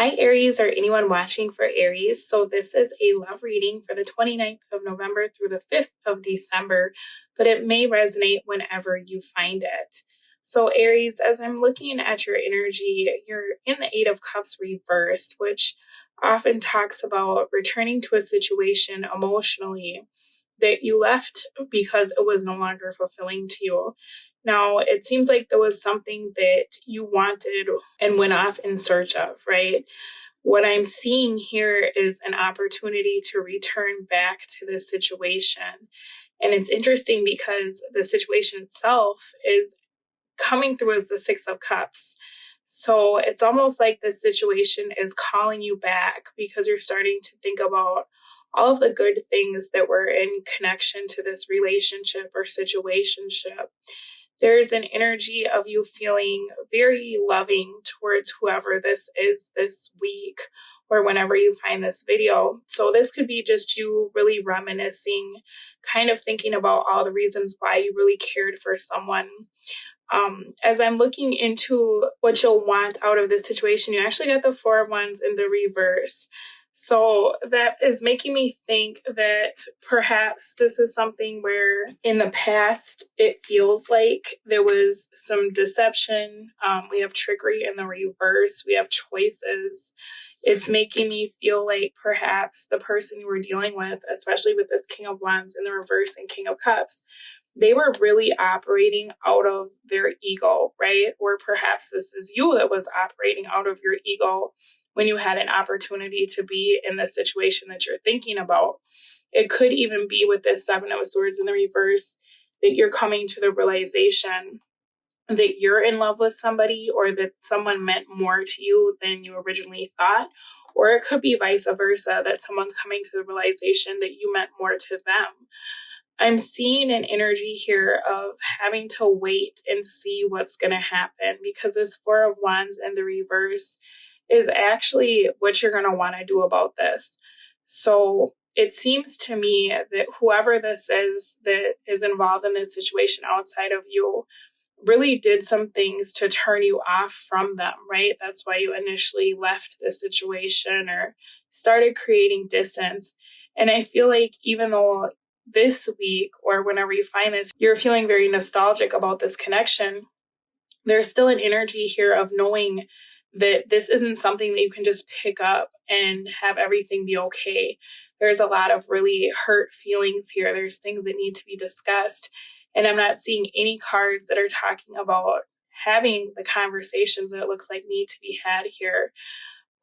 Hi, Aries, or anyone watching for Aries. So this is a love reading for the 29th of November through the 5th of December, but it may resonate whenever you find it. So Aries, as I'm looking at your energy, you're in the Eight of Cups reversed, which often talks about returning to a situation emotionally that you left because it was no longer fulfilling to you. Now, it seems like there was something that you wanted and went off in search of, right? What I'm seeing here is an opportunity to return back to this situation. And it's interesting because the situation itself is coming through as the Six of Cups. So it's almost like this situation is calling you back because you're starting to think about all of the good things that were in connection to this relationship or situationship. There's an energy of you feeling very loving towards whoever this is this week or whenever you find this video. So this could be just you really reminiscing, kind of thinking about all the reasons why you really cared for someone. As I'm looking into what you'll want out of this situation, you actually got the Four of Wands in the reverse. So that is making me think that perhaps this is something where in the past it feels like there was some deception. We have trickery in the reverse. We have choices. It's making me feel like perhaps the person you were dealing with, especially with this King of Wands in the reverse and King of Cups, they were really operating out of their ego, right? Or perhaps this is you that was operating out of your ego when you had an opportunity to be in the situation that you're thinking about. It could even be with this Seven of Swords in the reverse that you're coming to the realization that you're in love with somebody or that someone meant more to you than you originally thought. Or it could be vice versa, that someone's coming to the realization that you meant more to them. I'm seeing an energy here of having to wait and see what's going to happen because this Four of Wands in the reverse is actually what you're going to want to do about this. So it seems to me that whoever this is that is involved in this situation outside of you really did some things to turn you off from them, right? That's why you initially left the situation or started creating distance. And I feel like even though this week or whenever you find this, you're feeling very nostalgic about this connection, there's still an energy here of knowing that this isn't something that you can just pick up and have everything be okay. There's a lot of really hurt feelings here. There's things that need to be discussed. And I'm not seeing any cards that are talking about having the conversations that it looks like need to be had here.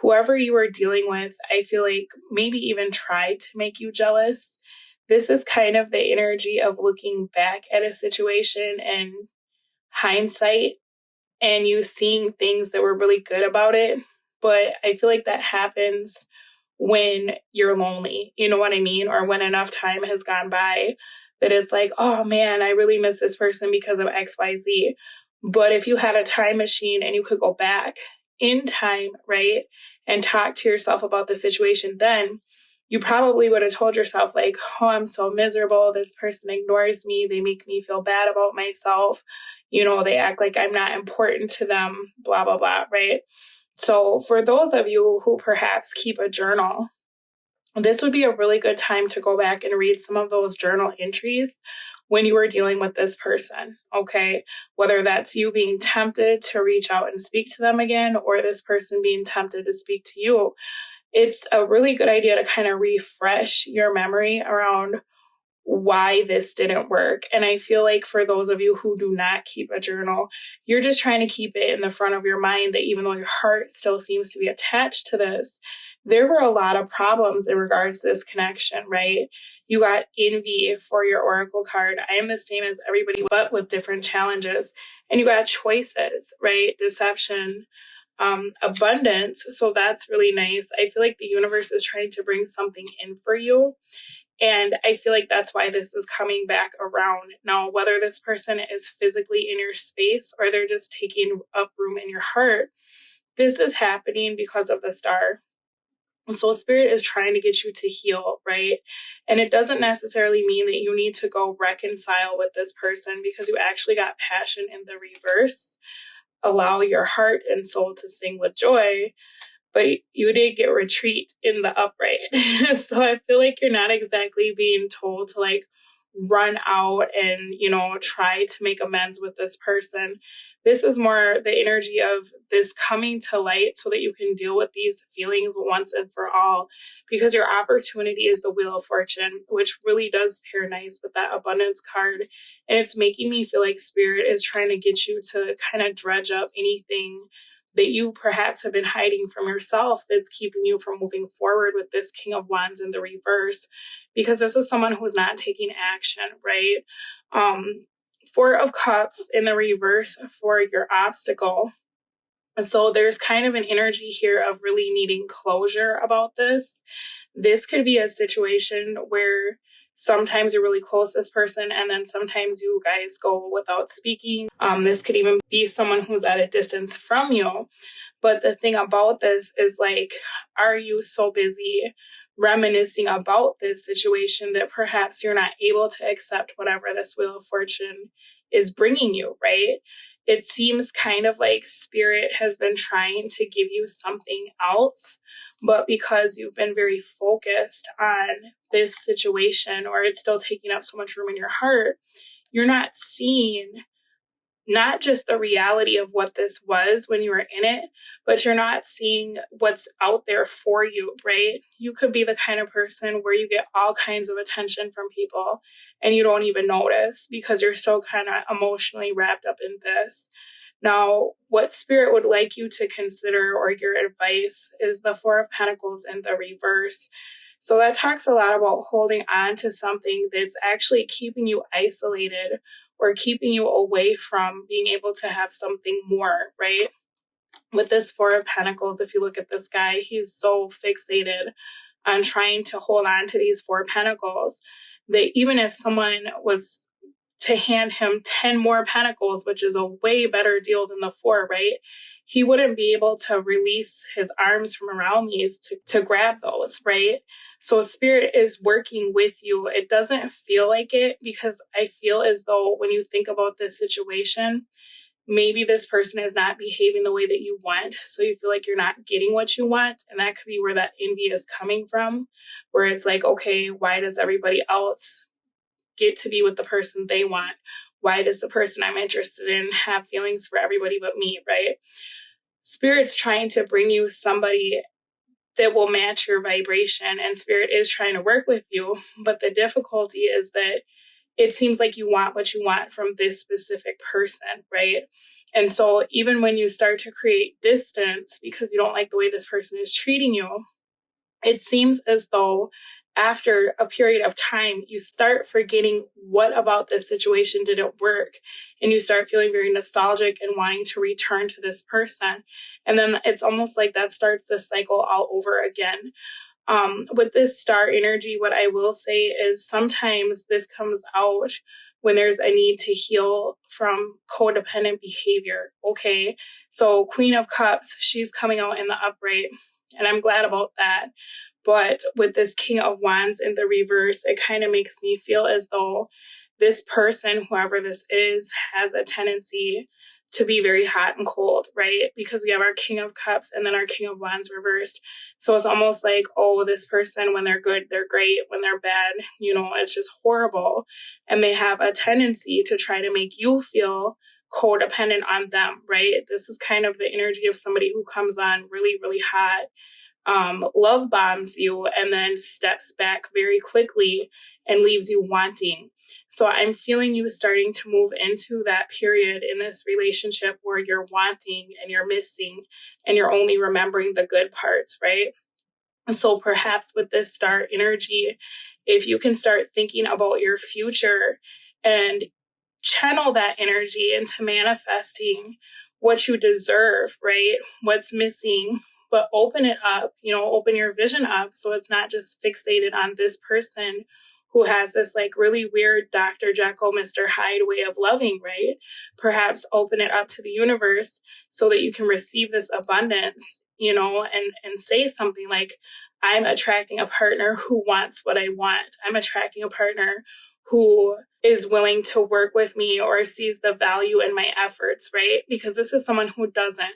Whoever you are dealing with, I feel like maybe even tried to make you jealous. This is kind of the energy of looking back at a situation and hindsight and you seeing things that were really good about it. But I feel like that happens when you're lonely, you know what I mean? Or when enough time has gone by that it's like, oh man, I really miss this person because of XYZ. But if you had a time machine and you could go back in time, right, and talk to yourself about the situation then, you probably would have told yourself like, oh, I'm so miserable. This person ignores me. They make me feel bad about myself. You know, they act like I'm not important to them, blah, blah, blah, right? So for those of you who perhaps keep a journal, this would be a really good time to go back and read some of those journal entries when you were dealing with this person, okay? Whether that's you being tempted to reach out and speak to them again or this person being tempted to speak to you. It's a really good idea to kind of refresh your memory around why this didn't work. And I feel like for those of you who do not keep a journal, you're just trying to keep it in the front of your mind that even though your heart still seems to be attached to this, there were a lot of problems in regards to this connection, right? You got envy for your oracle card. I am the same as everybody, but with different challenges. And you got choices, right? Deception, abundance. So that's really nice. I feel like the universe is trying to bring something in for you. And I feel like that's why this is coming back around. Now, whether this person is physically in your space or they're just taking up room in your heart, this is happening because of the star. So Spirit is trying to get you to heal, right? And it doesn't necessarily mean that you need to go reconcile with this person because you actually got passion in the reverse. Allow your heart and soul to sing with joy. but you did get retreat in the upright. So I feel like you're not exactly being told to like run out and, try to make amends with this person. This is more the energy of this coming to light so that you can deal with these feelings once and for all, because your opportunity is the Wheel of Fortune, which really does pair nice with that abundance card. And it's making me feel like Spirit is trying to get you to kind of dredge up anything that you perhaps have been hiding from yourself that's keeping you from moving forward with this King of Wands in the reverse, because this is someone who's not taking action, right? Four of Cups in the reverse for your obstacle. And so there's kind of an energy here of really needing closure about this. This could be a situation where sometimes you're really close to this person and then sometimes you guys go without speaking. This could even be someone who's at a distance from you. But the thing about this is like, are you so busy reminiscing about this situation that perhaps you're not able to accept whatever this Wheel of Fortune is bringing you, right? It seems kind of like Spirit has been trying to give you something else, but because you've been very focused on this situation, or it's still taking up so much room in your heart, you're not seeing not just the reality of what this was when you were in it, but you're not seeing what's out there for you, right? You could be the kind of person where you get all kinds of attention from people and you don't even notice because you're so kind of emotionally wrapped up in this. Now, what Spirit would like you to consider, or your advice, is the Four of Pentacles in the reverse. So that talks a lot about holding on to something that's actually keeping you isolated or keeping you away from being able to have something more, right? With this Four of Pentacles, if you look at this guy, he's so fixated on trying to hold on to these Four Pentacles that even if someone was to hand him 10 more pentacles, which is a way better deal than the four, right? He wouldn't be able to release his arms from around these to grab those, right? So Spirit is working with you. It doesn't feel like it, because I feel as though when you think about this situation, maybe this person is not behaving the way that you want. So you feel like you're not getting what you want. And that could be where that envy is coming from, where it's like, okay, why does everybody else get to be with the person they want? Why does the person I'm interested in have feelings for everybody but me, right? Spirit's trying to bring you somebody that will match your vibration, and Spirit is trying to work with you. But the difficulty is that it seems like you want what you want from this specific person, right? And so even when you start to create distance because you don't like the way this person is treating you, it seems as though after a period of time, you start forgetting what about this situation didn't work. And you start feeling very nostalgic and wanting to return to this person. And then it's almost like that starts the cycle all over again. With this star energy, what I will say is sometimes this comes out when there's a need to heal from codependent behavior. Okay. So Queen of Cups, she's coming out in the upright, and I'm glad about that. But with this King of Wands in the reverse, it kind of makes me feel as though this person, whoever this is, has a tendency to be very hot and cold, right? Because we have our King of Cups and then our King of Wands reversed. So it's almost like, oh, this person, when they're good, they're great. When they're bad, it's just horrible. And they have a tendency to try to make you feel codependent on them, right? This is kind of the energy of somebody who comes on really, really hot, love bombs you, and then steps back very quickly and leaves you wanting. So I'm feeling you starting to move into that period in this relationship where you're wanting and you're missing and you're only remembering the good parts, right? So perhaps with this star energy, if you can start thinking about your future and channel that energy into manifesting what you deserve, right? What's missing, but open it up, open your vision up so it's not just fixated on this person who has this like really weird Dr. Jekyll, Mr. Hyde way of loving, right? Perhaps open it up to the universe so that you can receive this abundance, and say something like, I'm attracting a partner who wants what I want. I'm attracting a partner who is willing to work with me or sees the value in my efforts, right? Because this is someone who doesn't.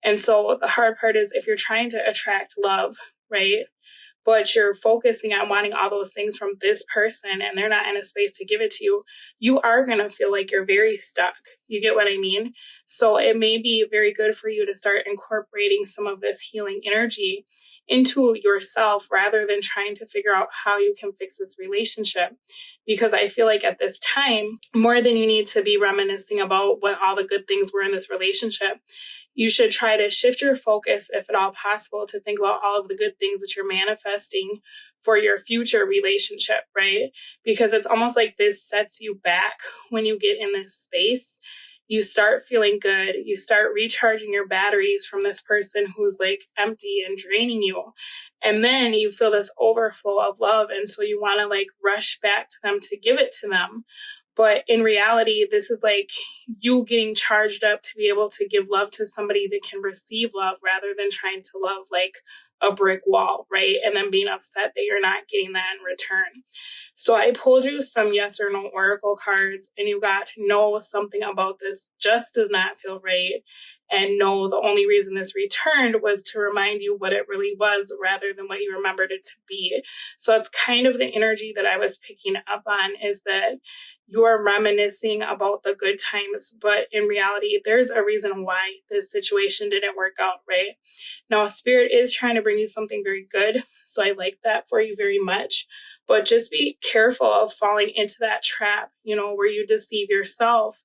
And so the hard part is if you're trying to attract love, right? But you're focusing on wanting all those things from this person and they're not in a space to give it to you, you are going to feel like you're very stuck. You get what I mean? So it may be very good for you to start incorporating some of this healing energy into yourself rather than trying to figure out how you can fix this relationship. Because I feel like at this time, more than you need to be reminiscing about what all the good things were in this relationship, you should try to shift your focus, if at all possible, to think about all of the good things that you're manifesting for your future relationship, right? Because it's almost like this sets you back when you get in this space. You start feeling good. You start recharging your batteries from this person who's like empty and draining you. And then you feel this overflow of love. And so you want to like rush back to them to give it to them. But in reality, this is like you getting charged up to be able to give love to somebody that can receive love rather than trying to love like a brick wall, right? And then being upset that you're not getting that in return. So I pulled you some yes or no oracle cards, and you got to know something about this just does not feel right. And no, the only reason this returned was to remind you what it really was rather than what you remembered it to be. So it's kind of the energy that I was picking up on, is that you're reminiscing about the good times, but in reality, there's a reason why this situation didn't work out, right? Now, Spirit is trying to bring you something very good, so I like that for you very much. But just be careful of falling into that trap, where you deceive yourself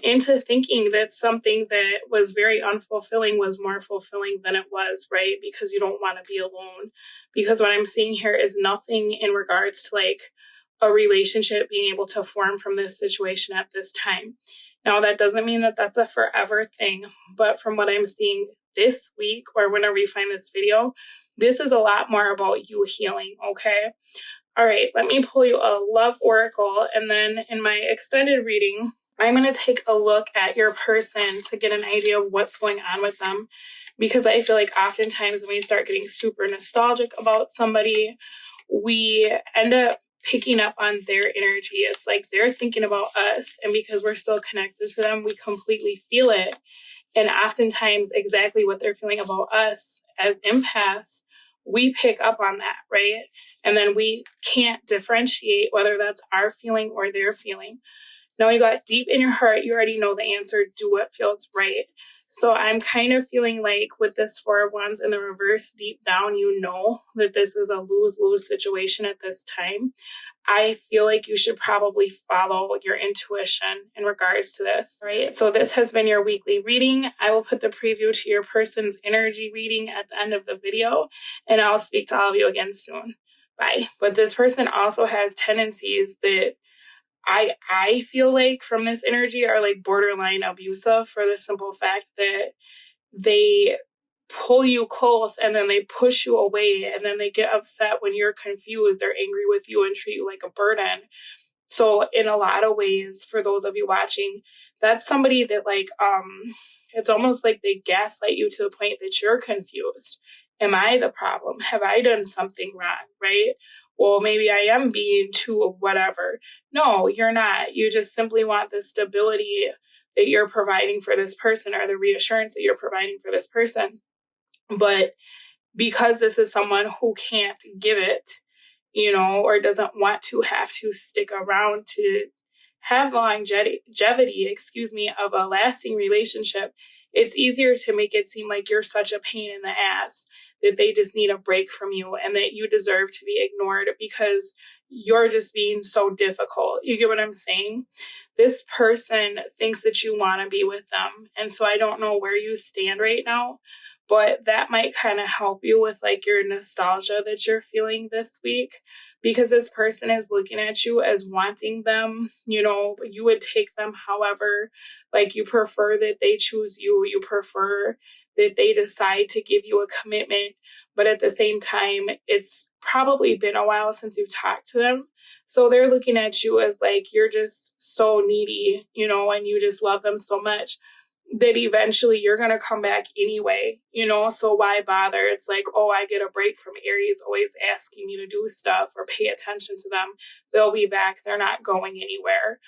into thinking that something that was very unfulfilling was more fulfilling than it was, right? Because you don't want to be alone. Because what I'm seeing here is nothing in regards to like a relationship being able to form from this situation at this time. Now, that doesn't mean that that's a forever thing, but from what I'm seeing this week or whenever you find this video, this is a lot more about you healing, okay? All right, let me pull you a love oracle, and then in my extended reading, I'm going to take a look at your person to get an idea of what's going on with them, because I feel like oftentimes when we start getting super nostalgic about somebody, we end up picking up on their energy. It's like they're thinking about us, and because we're still connected to them, we completely feel it. And oftentimes exactly what they're feeling about us as empaths, we pick up on that, right? And then we can't differentiate whether that's our feeling or their feeling. Now you got deep in your heart, you already know the answer, do what feels right. So I'm kind of feeling like with this Four of Wands in the reverse, deep down, you know that this is a lose-lose situation at this time. I feel like you should probably follow your intuition in regards to this, right? So this has been your weekly reading. I will put the preview to your person's energy reading at the end of the video, and I'll speak to all of you again soon. Bye. But this person also has tendencies that I feel like from this energy are like borderline abusive, for the simple fact that they pull you close and then they push you away, and then they get upset when you're confused or angry with you and treat you like a burden. So in a lot of ways, for those of you watching, that's somebody that like, it's almost like they gaslight you to the point that you're confused. Am I the problem? Have I done something wrong? Right? Well, maybe I am being too whatever. No, you're not. You just simply want the stability that you're providing for this person, or the reassurance that you're providing for this person. But because this is someone who can't give it, or doesn't want to have to stick around to have longevity, of a lasting relationship, it's easier to make it seem like you're such a pain in the ass that they just need a break from you and that you deserve to be ignored because you're just being so difficult. You get what I'm saying? This person thinks that you want to be with them. And so I don't know where you stand right now, but that might kind of help you with like your nostalgia that you're feeling this week, because this person is looking at you as wanting them, but you would take them however, like you prefer that they choose you, you prefer that they decide to give you a commitment, but at the same time, it's probably been a while since you've talked to them. So they're looking at you as like, you're just so needy, and you just love them so much. that eventually you're going to come back anyway, you know, so why bother? It's like, oh, I get a break from Aries always asking me to do stuff or pay attention to them. They'll be back. They're not going anywhere.